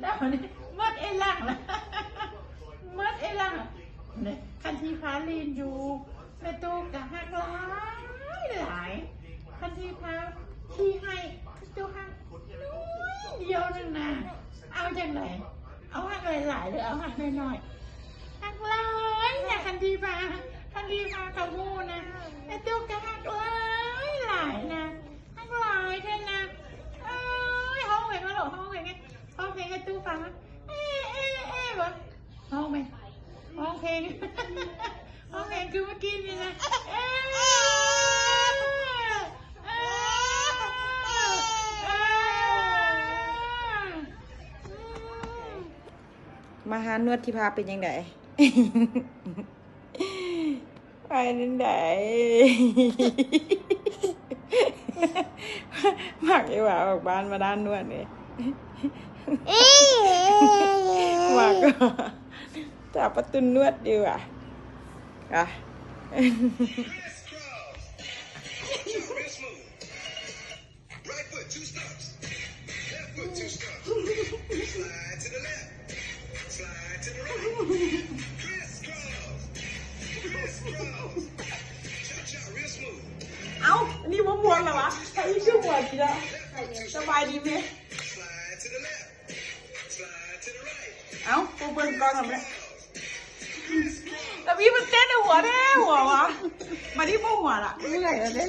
แล้วนี่มัดไอ้ล่างละมัดไอ้ล่างเนี่ยคันทีพาลีนอยู่ในตู้กะหักหลายคันทีพาที่ให้ตู้หักเดียวนึงนะเอาจังไหนเอาหักหลายหรือเอาหักน้อยหักหลายเนี่ยคันทีพากับงูนะในตู้กะหักหลายนะหักหลายเท่านะห้องเพลงมาหรอห้องเพลงไงห้องเพลงให้ตู้ฟังวะห้องเพลงห้องเพลงคือเมื่อกี้นี่นะมาหานวดที่พาเป็นยังไงไปนั่นไหนหมักไอ้หว่าออกบ้านมาด้านนวดเลยหมักก็จับประตูนวดดีกว่าอ่ะเอ้านี่มะม่วงเหรอวะใครชื่อหมวดดีนะสบายดีไหมเอ้าปูเปิดกล้องทำไมแต่พี่มันเต้นในหัวแน่หัววะมาที่หัวล่ะเมื่อยแล้วเนี่ย